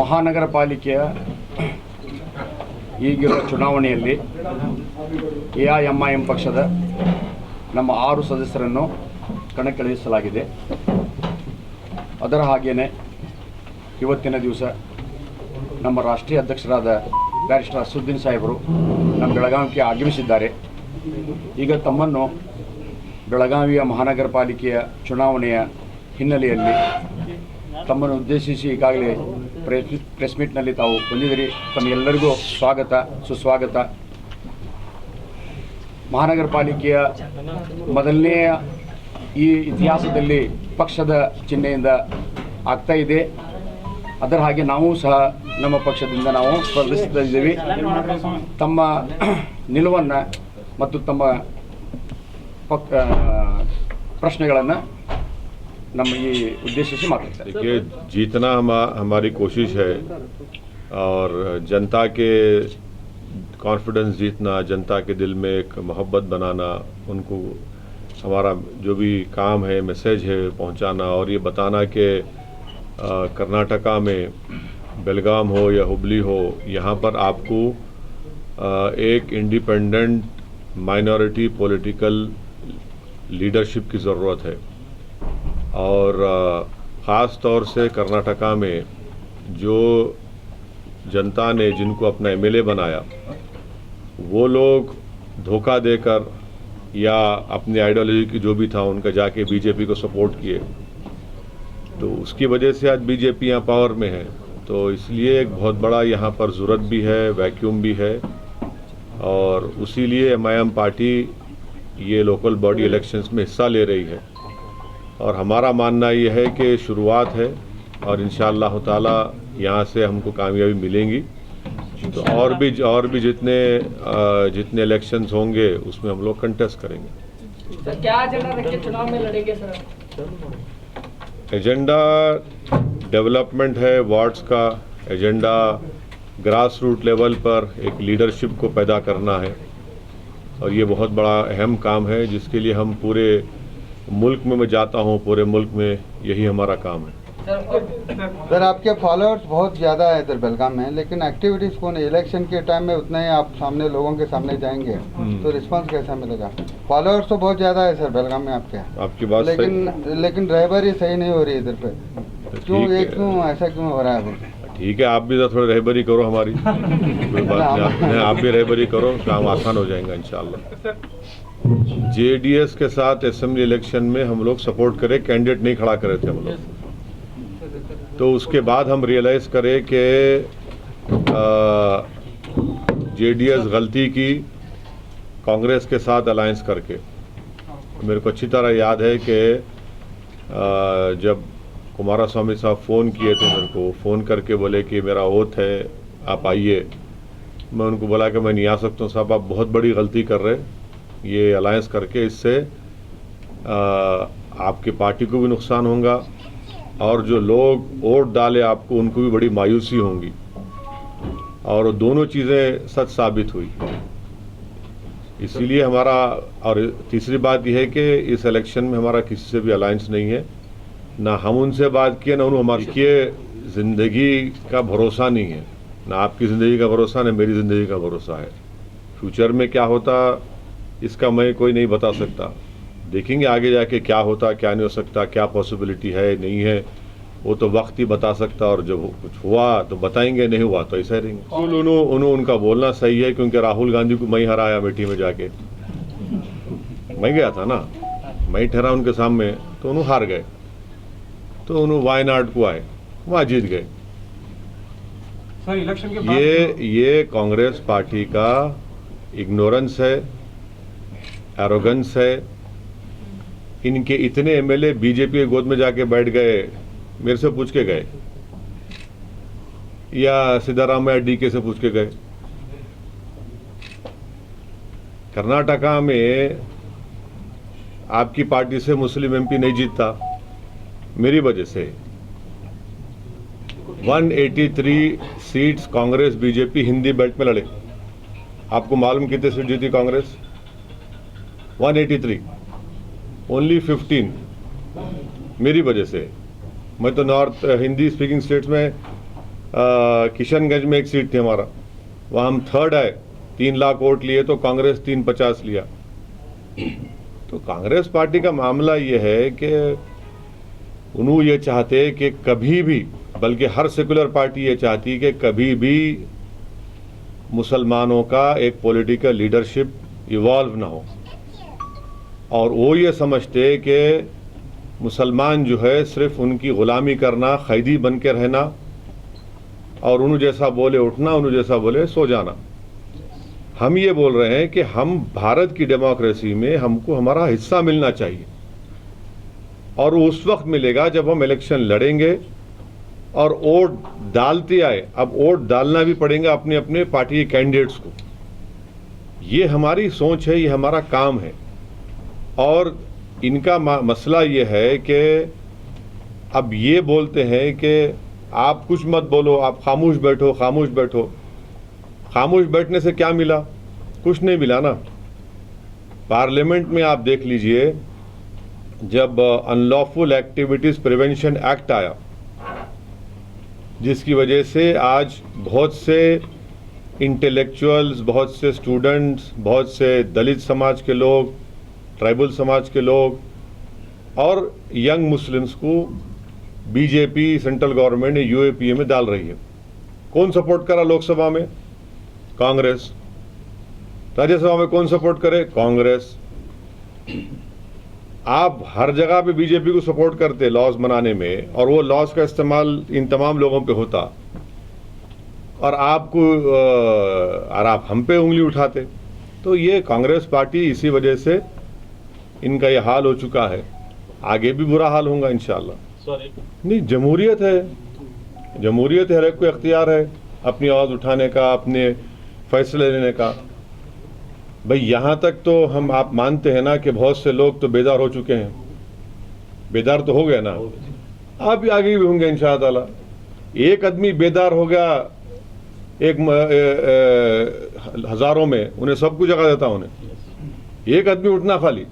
ಮಹಾನಗರ ಪಾಲಿಕೆಯ ಈಗಿರುವ ಚುನಾವಣೆಯಲ್ಲಿ ಎಐಎಂಐಎಂ ಪಕ್ಷದ ನಮ್ಮ 6 ಸದಸ್ಯರನ್ನು ಕಣಕ್ಕಿಳಿಸಲಾಗಿದೆ. ಅದರ ಹಾಗೆಯೇ ಇವತ್ತಿನ ದಿವಸ ನಮ್ಮ ರಾಷ್ಟ್ರೀಯ ಅಧ್ಯಕ್ಷರಾದ ಬ್ಯಾರಿಸ್ಟರ್ ಅಸದುದ್ದೀನ್ ಸಾಹೇಬರು ನಮ್ಮ ಬೆಳಗಾವಿಗೆ ಆಗಮಿಸಿದ್ದಾರೆ. ಈಗ ತಮ್ಮನ್ನು ಬೆಳಗಾವಿಯ ಮಹಾನಗರ ಪಾಲಿಕೆಯ ಚುನಾವಣೆಯ ಹಿನ್ನೆಲೆಯಲ್ಲಿ ತಮ್ಮನ್ನು ಉದ್ದೇಶಿಸಿ ಈಗಾಗಲೇ ಪ್ರೆಸ್ ಮೀಟ್ನಲ್ಲಿ ತಾವು ಬಂದಿದ್ದೀರಿ. ತಮಗೆಲ್ಲರಿಗೂ ಸ್ವಾಗತ ಸುಸ್ವಾಗತ. ಮಹಾನಗರ ಪಾಲಿಕೆಯ ಮೊದಲನೆಯ ಈ ಇತಿಹಾಸದಲ್ಲಿ ಪಕ್ಷದ ಚಿಹ್ನೆಯಿಂದ ಆಗ್ತಾ ಇದೆ. ಅದರ ಹಾಗೆ ನಾವು ಸಹ ನಮ್ಮ ಪಕ್ಷದಿಂದ ನಾವು ಸ್ಪರ್ಧಿಸ್ತಾ ಇದ್ದೀವಿ. ತಮ್ಮ ನಿಲುವನ್ನು ಮತ್ತು ತಮ್ಮ ಪ್ರಶ್ನೆಗಳನ್ನು ನಮ್ಮ ಈ ಉದ್ದೇಶಿಸಿ ಮಾತಾಡ್ತಾರೆ. देखिए, जीतना हमारी कोशिश है और जनता के कॉन्फिडेंस जीतना, जनता के दिल में एक मोहब्बत बनाना, उनको हमारा जो भी काम है मैसेज है पहुंचाना और ये बताना कि कर्नाटका में बेलगाम हो या हुबली हो, यहाँ पर आपको एक इंडिपेंडेंट माइनॉरिटी पॉलिटिकल लीडरशिप की ज़रूरत है और ख़ास तौर से कर्नाटका में जो जनता ने जिनको अपना एमएलए बनाया वो लोग धोखा देकर या अपनी आइडियोलॉजी की जो भी था उनका जाके बीजेपी को सपोर्ट किए, तो उसकी वजह से आज बीजेपी यहाँ पावर में है. तो इसलिए एक बहुत बड़ा यहाँ पर ज़रूरत भी है, वैक्यूम भी है और उसी लिए एमआईएम पार्टी ये लोकल बॉडी इलेक्शंस में हिस्सा ले रही है. और हमारा मानना ये है कि शुरुआत है और इंशाअल्लाह ताला यहाँ से हमको कामयाबी मिलेंगी. तो और भी जितने इलेक्शंस होंगे उसमें हम लोग कंटेस्ट करेंगे. सर, क्या एजेंडा रख के चुनाव में लड़ेंगे सर? एजेंडा डेवलपमेंट है, वार्ड्स का एजेंडा ग्रास रूट लेवल पर एक लीडरशिप को पैदा करना है और ये बहुत बड़ा अहम काम है जिसके लिए हम पूरे मुल्क में मैं जाता हूँ, पूरे मुल्क में यही हमारा काम है. सर, आपके फॉलोअर्स बहुत ज़्यादा है इधर बेलगाम में, लेकिन एक्टिविटीज़ कौन है? इलेक्शन के टाइम में उतना ही आप सामने लोगों के सामने जाएंगे तो रिस्पांस कैसा मिलेगा? फॉलोअर्स तो बहुत ज़्यादा है सर बेलगाम में आपकी बात लेकिन रहबरी सही नहीं हो रही इधर पे. क्यों ऐसा क्यों हो रहा है? ठीक है, आप भी थोड़ी रहबरी करो हमारी. कोई बात नहीं, आप भी रहबरी करो, काम आसान हो जाएगा इंशाल्लाह. जेडीएस के साथ असेंबली इलेक्शन में हम लोग सपोर्ट करे, कैंडिडेट नहीं खड़ा करे थे हम लोग. तो उसके बाद हम रियलाइज़ करें कि जेडीएस गलती की कांग्रेस के साथ अलायंस करके. मेरे को अच्छी तरह याद है कि जब कुमारस्वामी साहब फ़ोन किए थे मेरे को, फ़ोन करके बोले कि मेरा ओथ है आप आइए. मैं उनको बोला कि मैं नहीं आ सकता हूँ साहब, आप बहुत बड़ी गलती कर रहे ये अलायंस करके. इससे आपकी पार्टी को भी नुकसान होगा और जो लोग वोट डाले आपको उनको भी बड़ी मायूसी होगी और दोनों चीज़ें सच साबित हुई. इसीलिए हमारा, और तीसरी बात यह है कि इस इलेक्शन में हमारा किसी से भी अलायंस नहीं है, ना हम उनसे बात किए ना उन्होंने हमारी किए. ज़िंदगी का भरोसा नहीं है, ना आपकी ज़िंदगी का भरोसा ना मेरी ज़िंदगी का भरोसा है. फ्यूचर में क्या होता इसका मैं कोई नहीं बता सकता. देखेंगे आगे जाके क्या होता क्या नहीं हो सकता, क्या पॉसिबिलिटी है नहीं है, वो तो वक्त ही बता सकता. और जब कुछ हुआ तो बताएंगे, नहीं हुआ तो ऐसा ही रहेंगे. उनका बोलना सही है क्योंकि राहुल गांधी को मैं ही हराया अमेठी में जाके. मैं गया था ना, मैं ठहरा उनके सामने तो उन्होंने हार गए. तो उन्होंने वायनाड को आए, वहाँ जीत गए. ये कांग्रेस पार्टी का इग्नोरेंस है, एरोगेंस है. इनके इतने एमएलए बीजेपी के गोद में जाके बैठ गए, मेरे से पूछ के गए या सिद्धारामैया डीके से पूछ के गए. कर्नाटका में आपकी पार्टी से मुस्लिम एमपी नहीं जीतता मेरी वजह से. 183 seats Congress BJP Hindi belt में लड़े. आपको मालूम कितने सीट जीती कांग्रेस? 183. ओनली 15 मेरी वजह से. मैं तो नॉर्थ हिंदी स्पीकिंग स्टेट्स में किशनगंज में एक सीट थी हमारा, वहाँ हम थर्ड आए, 3 लाख वोट लिए तो कांग्रेस 350 लिया। तो कांग्रेस पार्टी का मामला ये है कि उन्होंने ये चाहते कि कभी भी, बल्कि हर सेकुलर पार्टी ये चाहती कि कभी भी मुसलमानों का एक पॉलिटिकल लीडरशिप इवॉल्व ना हो, और वो ये समझते कि मुसलमान जो है सिर्फ उनकी ग़ुलामी करना, क़ैदी बन के रहना और उन्होंने जैसा बोले उठना, उन्होंने जैसा बोले सो जाना। हम ये बोल रहे हैं कि हम भारत की डेमोक्रेसी में हमको हमारा हिस्सा मिलना चाहिए, और वो उस वक्त मिलेगा जब हम इलेक्शन लड़ेंगे और वोट डालते आए। अब वोट डालना भी पड़ेगा अपने अपने पार्टी के कैंडिडेट्स को। ये हमारी सोच है, ये हमारा काम है। और इनका मसला ये है कि अब ये बोलते हैं कि आप कुछ मत बोलो, आप खामोश बैठो, खामोश बैठो। खामोश बैठने से क्या मिला? कुछ नहीं मिला ना। पार्लियामेंट में आप देख लीजिए, जब अनलॉफुल एक्टिविटीज़ प्रिवेंशन एक्ट आया, जिसकी वजह से आज बहुत से इंटेलेक्चुअल्स, बहुत से स्टूडेंट्स, बहुत से दलित समाज के लोग, ट्राइबल समाज के लोग और यंग मुस्लिम्स को बीजेपी सेंट्रल गवर्नमेंट यूएपीए में डाल रही है। कौन सपोर्ट करा लोकसभा में? कांग्रेस। राज्यसभा में कौन सपोर्ट करे? कांग्रेस। आप हर जगह पे बीजेपी को सपोर्ट करते लॉज बनाने में, और वो लॉज का इस्तेमाल इन तमाम लोगों पे होता, और आप हम पे उंगली उठाते। तो ये कांग्रेस पार्टी, इसी वजह से इनका ये हाल हो चुका है। आगे भी बुरा हाल होगा इंशाल्लाह। नहीं, जमहूरियत है, जमहूरियत है, हर एक को इख्तियार है अपनी आवाज़ उठाने का, अपने फैसले लेने का। भाई यहाँ तक तो आप मानते हैं ना कि बहुत से लोग तो बेदार हो चुके हैं। बेदार तो हो गए ना, आप भी आगे भी होंगे इंशाअल्लाह। एक आदमी बेदार हो गया एक हजारों में, उन्हें सब कुछ जगह देता उन्हें। एक आदमी उठना खाली,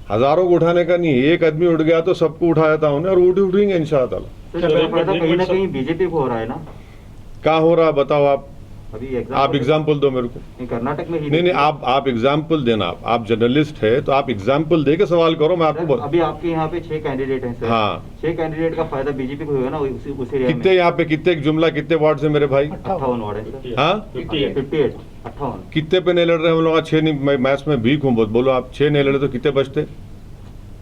हजारों को उठाने का नहीं। एक आदमी उठ गया तो सबको उठा देता उन्हें, और उठेंगे इंशाअल्लाह। कहीं ना कहीं बीजेपी को हो रहा है ना? क्या हो रहा है बताओ आप? अभी आप एग्जाम्पल दो मेरे को। कर्नाटक में ही नहीं, आप एग्जाम्पल देना। आप जर्नलिस्ट है तो आप एग्जाम्पल दे के सवाल करो। मैं आपको अभी आपके यहाँ पे 6 कैंडिडेट हैं सर। हाँ, 6 कैंडिडेट का फायदा बीजेपी को होगा ना उसी एरिया में। कितने यहाँ पे, कितने जुमला, कितने वार्ड से मेरे भाई? 58 वार्ड है सर। हाँ, 58 कितने पे नहीं लड़ रहे हम लोग? 6 नहीं, मैथ्स में वीक हूँ, बोलो आप 6 नहीं लड़े तो कितने बचते?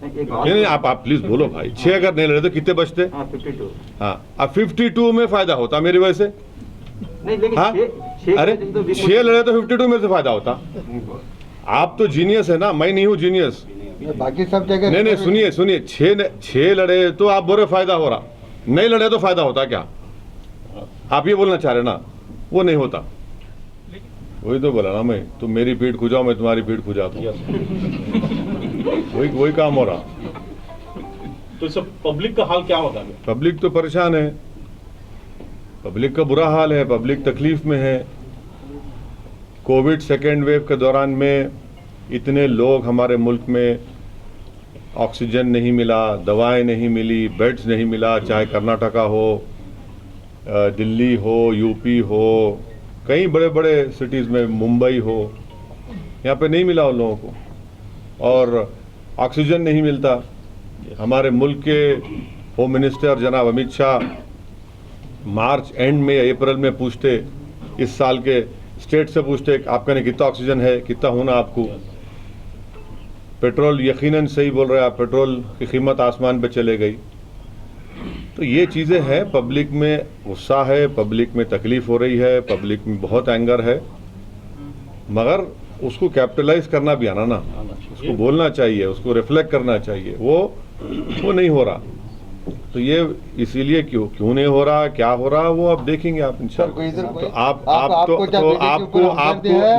नहीं, आप प्लीज बोलो भाई। 6 अगर नहीं लड़े तो कितने बचते? 52। हाँ, अब 52 में फायदा होता मेरी वजह से। नहीं, लेकिन हाँ? अरे 6 लड़े तो 52 में से फायदा होता। आप तो जीनियस है ना, मैं नहीं हूँ जीनियस। बाकी सब जगह नहीं, सुनिए, 6 लड़े तो आप बोले फायदा हो रहा, नहीं लड़े तो फायदा होता क्या? आप ये बोलना चाह रहे ना? वो नहीं होता। वही तो बोला ना मैं, तुम मेरी पीठ खुजाओ, मैं तुम्हारी पीठ खुजाता हूँ। वही काम हो रहा। तो इससे पब्लिक का हाल क्या होगा? पब्लिक तो परेशान है, पब्लिक का बुरा हाल है, पब्लिक तकलीफ में है। कोविड सेकेंड वेव के दौरान में इतने लोग हमारे मुल्क में, ऑक्सीजन नहीं मिला, दवाएं नहीं मिली, बेड्स नहीं मिला, चाहे कर्नाटका हो, दिल्ली हो, यूपी हो, कई बड़े बड़े सिटीज़ में, मुंबई हो, यहाँ पे नहीं मिला उन लोगों को। और ऑक्सीजन नहीं मिलता। हमारे मुल्क के होम मिनिस्टर जनाब अमित शाह मार्च एंड में, अप्रैल में पूछते, इस साल के स्टेट से पूछते आपका ने कितना ऑक्सीजन है, कितना होना आपको। पेट्रोल, यकीनन सही बोल रहे हैं आप, पेट्रोल की कीमत आसमान पे चले गई। तो ये चीज़ें हैं, पब्लिक में गुस्सा है, पब्लिक में तकलीफ हो रही है, पब्लिक में बहुत एंगर है, मगर उसको कैपिटलाइज करना भी आना ना, उसको बोलना चाहिए, उसको रिफ्लेक्ट करना चाहिए। वो नहीं हो रहा। तो ये इसीलिए क्यों नहीं हो रहा, क्या हो रहा, वो अब देखेंगे आप इंशाल्लाह। तो आपको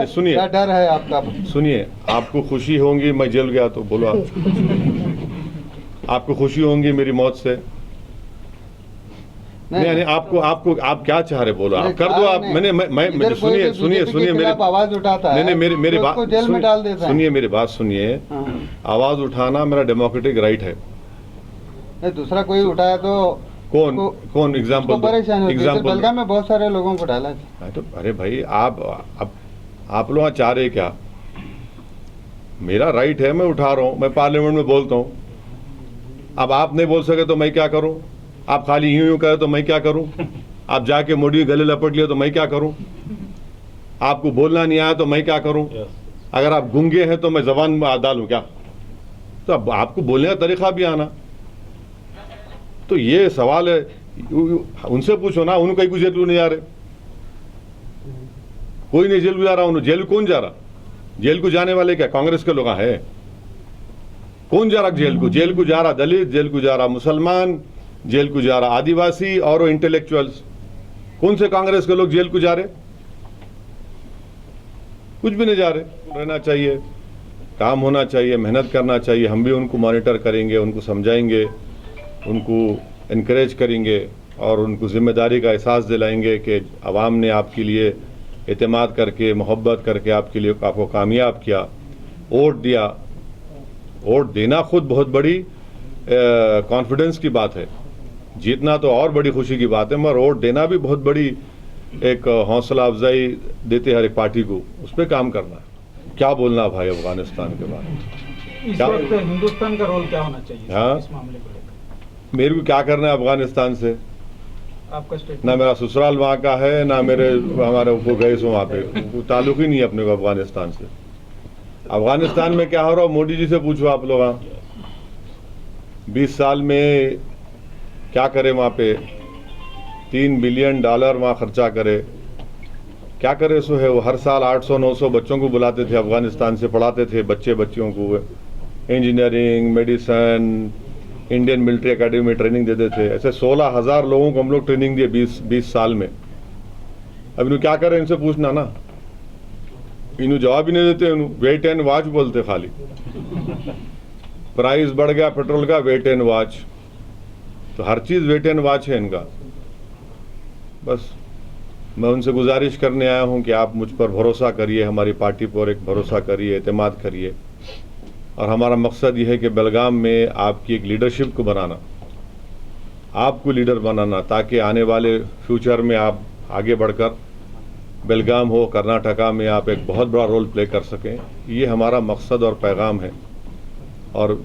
सुनिए, क्या डर है आपका? सुनिए, आपको खुशी होंगी मैं जेल गया तो, बोलो आप। आपको खुशी होंगी मेरी मौत से? नहीं, आप क्या चाह रहे, बोलो आप, कर दो आप। मैंने सुनिए मेरे आवाज उठाता है, नहीं, मेरी बात जेल में डाल देता है। सुनिए मेरी बात सुनिए। आवाज उठाना मेरा डेमोक्रेटिक राइट है। दूसरा कोई उठाया तो कौन उसको- कौन उसको एग्जाम्पल परेशानी होती है सर। एग्जाम्पल बेलगाम में बहुत सारे लोगों को डाला था। तो अरे भाई आप लोग चाह रहे क्या? मेरा राइट है, मैं उठा रहा हूं, मैं पार्लियामेंट में बोलता हूं। अब आप नहीं बोल सके तो मैं क्या करूं? आप खाली यूं यूं कहे तो मैं क्या करूं? आप जाके मोदी के गले लपट लिए तो मैं क्या करूं? आपको बोलना नहीं आया तो मैं क्या करूं? अगर आप गूंगे हैं तो मैं जबान में डालूं क्या? तो अब आपको बोलने का तरीका भी आना। तो ये सवाल है, उनसे पूछो ना, उन्हें कहीं को जेल क्यों नहीं जा रहे? कोई नहीं जेल को जा रहा। उन्हें जेल कौन जा रहा? जेल को जाने वाले क्या कांग्रेस के लोग है? कौन जा रहा जेल को? जेल को जा रहा दलित, जेल को जा रहा मुसलमान, जेल को जा रहा आदिवासी और इंटेलेक्चुअल्स। कौन से कांग्रेस के लोग जेल को जा रहे? कुछ भी नहीं जा रहे। रहना चाहिए, काम होना चाहिए, मेहनत करना चाहिए। हम भी उनको मॉनिटर करेंगे, उनको समझाएंगे, उनको इनकरेज करेंगे और उनको जिम्मेदारी का एहसास दिलाएंगे कि अवाम ने आपके लिए एतमाद करके, मोहब्बत करके आपके लिए आपको कामयाब किया, वोट दिया। वोट देना खुद बहुत बड़ी कॉन्फिडेंस की बात है। जीतना तो और बड़ी खुशी की बात है, मगर वोट देना भी बहुत बड़ी एक हौसला अफजाई देते हर एक पार्टी को। उस पर काम करना है। क्या बोलना भाई अफगानिस्तान के बारे में? इस वक्त हिंदुस्तान का रोल क्या होना चाहिए हाँ? इस मामले को लेकर? मेरे को क्या करना है अफगानिस्तान से? आपका स्टेटमेंट। ना मेरा ससुराल वहाँ का है, ना मेरे हमारे वो गए सो वहाँ पे, वो ताल्लुक ही नहीं है अपने को अफगानिस्तान से। अफगानिस्तान में क्या हो रहा है मोदी जी से पूछो आप लोग। 20 साल में क्या करे वहाँ पे? $3 बिलियन वहाँ खर्चा करे। क्या करे सो है? वो हर साल 800-900 बच्चों को बुलाते थे अफगानिस्तान से, पढ़ाते थे बच्चियों को engineering, medicine, Indian military academy में ट्रेनिंग देते थे। ऐसे 16,000 लोगों को हम लोग ट्रेनिंग दिए 20 साल में। अब इन्हों क्या करें? इनसे पूछना ना। इन्हों जवाब ही नहीं देते। वेट एंड वॉच बोलते खाली। प्राइस बढ़ गया पेट्रोल का, वेट एंड वॉच। तो हर चीज़ वेट एंड वॉच है इनका। बस मैं उनसे गुजारिश करने आया हूं कि आप मुझ पर भरोसा करिए, हमारी पार्टी पर एक भरोसा करिए, एतमाद करिए। और हमारा मकसद ये है कि बेलगाम में आपकी एक लीडरशिप को बनाना, आपको लीडर बनाना, ताकि आने वाले फ्यूचर में आप आगे बढ़कर बेलगाम हो, कर्नाटका में आप एक बहुत बड़ा रोल प्ले कर सकें। ये हमारा मकसद और पैगाम है। और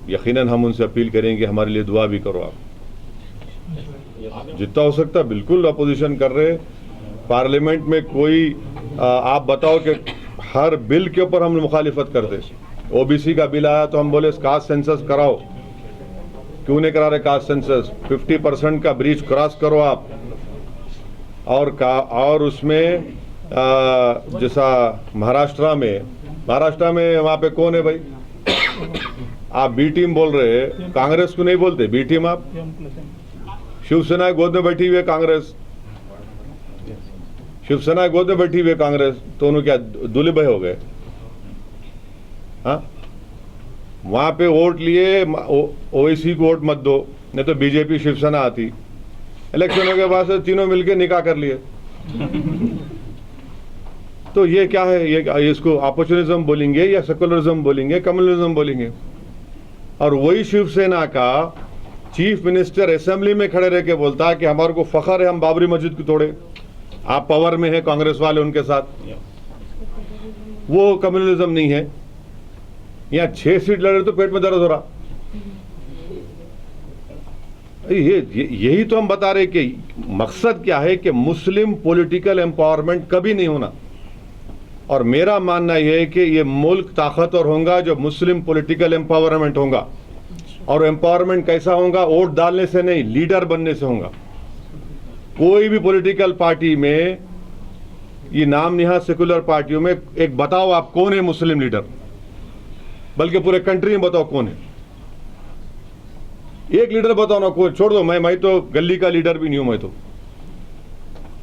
यकीनन हम उनसे अपील करेंगे हमारे लिए दुआ भी करो। आप जितना हो सकता है बिल्कुल अपोजिशन कर रहे। पार्लियामेंट में कोई आप बताओ कि हर बिल के ऊपर हम मुखालिफत करते। ओबीसी का बिल आया तो हम बोले कास्ट सेंसस कराओ। क्यों नहीं करा रहे कास्ट सेंसस? 50% का ब्रीच क्रॉस करो आप। और उसमें जैसा महाराष्ट्र में वहाँ पे कौन है भाई? आप बी टीम बोल रहे हैं, कांग्रेस को नहीं बोलते बी टीम। आप शिवसेना गोद में बैठी हुई है कांग्रेस, शिवसेना गोद में बैठी हुई है कांग्रेस। तो उन्होंने क्या दूल्हे भाई हो गए? हाँ, वहां पे वोट लिए, ओवैसी को वोट मत दो, नहीं तो बीजेपी शिवसेना आती। इलेक्शनों के बाद से तीनों मिलके निकाह कर लिए। तो ये क्या है? ये इसको अपॉर्चुनिज्म बोलेंगे या सेकुलरिज्म बोलेंगे, कम्युनलिज्म बोलेंगे? और वही शिवसेना का चीफ मिनिस्टर असेंबली में खड़े रह के बोलता है कि हमारे को फख्र है हम बाबरी मस्जिद को तोड़े। आप पावर में है, कांग्रेस वाले उनके साथ। वो कम्युनलिज्म नहीं है। यहाँ 6 सीट लड़े तो पेट में दर्द हो रहा। यही तो हम बता रहे कि मकसद क्या है कि मुस्लिम पॉलिटिकल एम्पावरमेंट कभी नहीं होना। और मेरा मानना यह है कि ये मुल्क ताकतवर होगा जो मुस्लिम पॉलिटिकल एम्पावरमेंट होगा। और एम्पावरमेंट कैसा होगा? वोट डालने से नहीं, लीडर बनने से होगा। कोई भी पॉलिटिकल पार्टी में, ये नाम निहाद सेकुलर पार्टियों में, एक बताओ आप कौन है मुस्लिम लीडर? बल्कि पूरे कंट्री में बताओ कौन है। एक लीडर बताओ ना, कोई छोड़ दो। मैं तो गली का लीडर भी नहीं हूं। मैं तो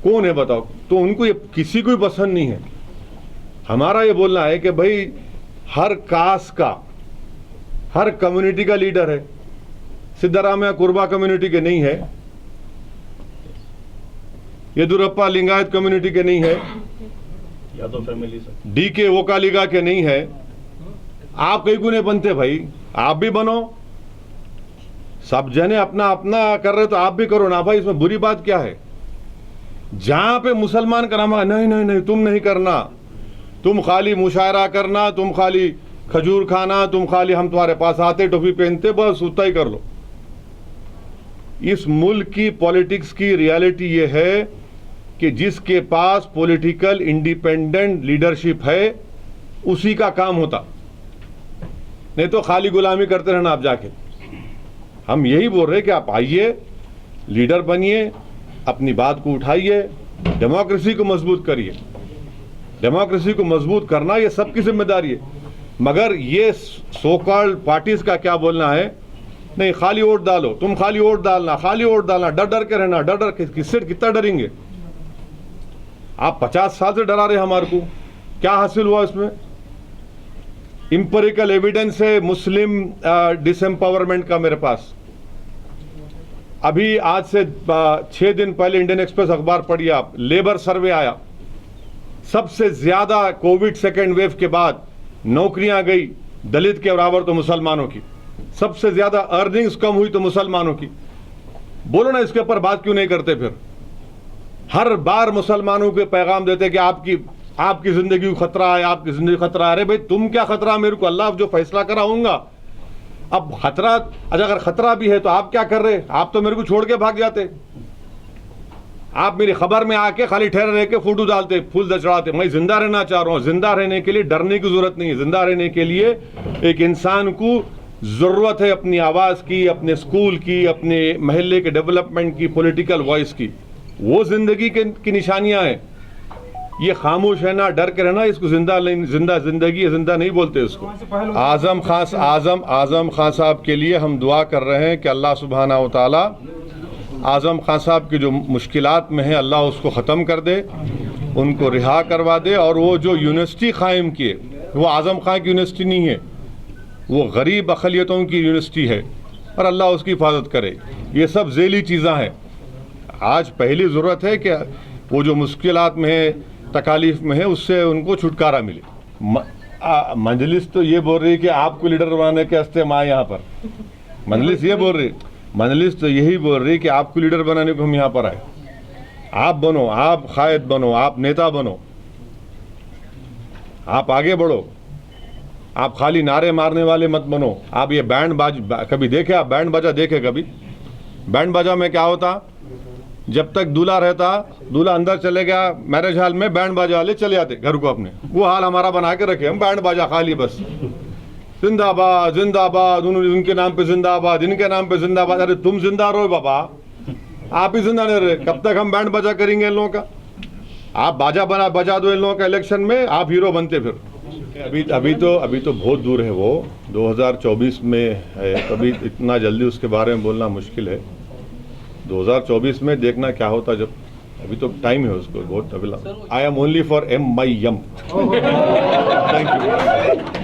कौन है बताओ? तो उनको ये किसी को भी पसंद नहीं है। हमारा ये बोलना है कि भाई हर कास्ट का, हर कम्युनिटी का लीडर है। सिद्धारामैया कुर्बा कम्युनिटी के नहीं है, येदुरप्पा लिंगायत कम्युनिटी के नहीं है, यादव फैमिली से, डीके वोकालिगा के नहीं है। आप कहीं को नहीं बनते भाई, आप भी बनो। सब जने अपना अपना कर रहे तो आप भी करो ना भाई, इसमें बुरी बात क्या है? जहां पे मुसलमान का नाम है, नहीं नहीं नहीं तुम नहीं करना, तुम खाली मुशायरा करना, तुम खाली खजूर खाना, तुम खाली हम तुम्हारे पास आते टोपी पहनते बस उतना ही कर लो। इस मुल्क की पॉलिटिक्स की रियलिटी ये है कि जिसके पास पॉलिटिकल इंडिपेंडेंट लीडरशिप है उसी का काम होता, नहीं तो खाली गुलामी करते रहना आप जाके। हम यही बोल रहे कि आप आइए, लीडर बनिए, अपनी बात को उठाइए, डेमोक्रेसी को मजबूत करिए। डेमोक्रेसी को मजबूत करना ये सबकी जिम्मेदारी है, मगर ये सो कॉल्ड पार्टीज का क्या बोलना है, नहीं खाली वोट डालो, तुम खाली वोट डालना, खाली वोट डालना, डर डर के रहना, डर डर के, किससे कितना डरेंगे आप? 50 साल से डरा रहे हमारे को, क्या हासिल हुआ इसमें? इंपेरिकल एविडेंस है मुस्लिम डिसएम्पावरमेंट का मेरे पास। अभी आज से 6 दिन पहले इंडियन एक्सप्रेस अखबार पढ़िए आप, लेबर सर्वे आया, सबसे ज्यादा कोविड सेकेंड वेव के बाद नौकरियां गई दलित के बराबर तो मुसलमानों की, सबसे ज्यादा अर्निंग्स कम हुई तो मुसलमानों की। बोलो ना इसके ऊपर बात क्यों नहीं करते? फिर हर बार मुसलमानों के पैगाम देते कि आपकी जिंदगी को खतरा है, आपकी जिंदगी खतरा है। अरे भाई तुम क्या खतरा? मेरे को अल्लाह जो फैसला कराऊंगा। अब खतरा, अगर खतरा भी है तो आप क्या कर रहे? आप तो मेरे को छोड़ के भाग जाते, आप मेरी खबर में आके खाली ठहरे रह के फोटो डालते, फूल चढ़ाते। मैं जिंदा रहना चाह रहा हूं, जिंदा रहने के लिए डरने की जरूरत नहीं है। जिंदा रहने के लिए एक इंसान को जरूरत है अपनी आवाज की, अपने स्कूल की, अपने महल्ले के डेवलपमेंट की, पॉलिटिकल वॉइस की। वो जिंदगी की निशानियां हैं। ये खामोश है ना, डर के रहना, इसको जिंदा जिंदगी जिंदा नहीं बोलते इसको। आजम खान साहब के लिए हम दुआ कर रहे हैं कि अल्लाह सुब्हाना व तआला आजम खान साहब की जो मुश्किलात में है अल्लाह उसको ख़त्म कर दे, उनको रिहा करवा दे। और वो जो यूनिवर्सिटी कायम किए वो आजम खान की यूनिवर्सिटी नहीं है, वो गरीब अक़लियतों की यूनिवर्सिटी है, और अल्लाह उसकी हिफाजत करे। ये सब ज़ेली चीज़ें हैं। आज पहली ज़रूरत है कि वो जो मुश्किलात में है, तकालीफ में है, उससे उनको छुटकारा मिले। मजलिस तो ये बोल रही है कि आपको लीडर बनाने के वास्ते हम आए यहाँ पर। मजलिस ये बोल रही, मजलिस तो यही बोल रही कि आपको लीडर बनाने को हम यहाँ पर आए। आप बनो, आप कायद बनो, आप नेता बनो, आप आगे बढ़ो, आप खाली नारे मारने वाले मत बनो। आप ये बैंड कभी देखे? आप बैंड बाजा देखे कभी? बैंड बाजा में क्या होता, जब तक दूल्हा रहता, दूल्हा अंदर चले गया मैरिज हॉल में, बैंड बाजा वाले चले जाते घर को अपने। वो हाल हमारा बना के रखे हम, बैंड बाजा खाली बस जिंदाबाद जिंदाबाद, उनके नाम पे जिंदाबाद, इनके नाम पे जिंदाबाद। अरे तुम जिंदा रहो बाबा, आप ही जिंदा नहीं रहे। कब तक हम बैंड बाजा करेंगे इन लोगों का? आप बाजा बजा दो इन लोगों का इलेक्शन में, आप हीरो बनते फिर। अभी तो बहुत दूर है, वो 2024 में है। कभी इतना जल्दी उसके बारे में बोलना मुश्किल है। 2024 में देखना क्या होता, जब अभी तो टाइम है उसको बहुत। I am only for MIM। Thank you.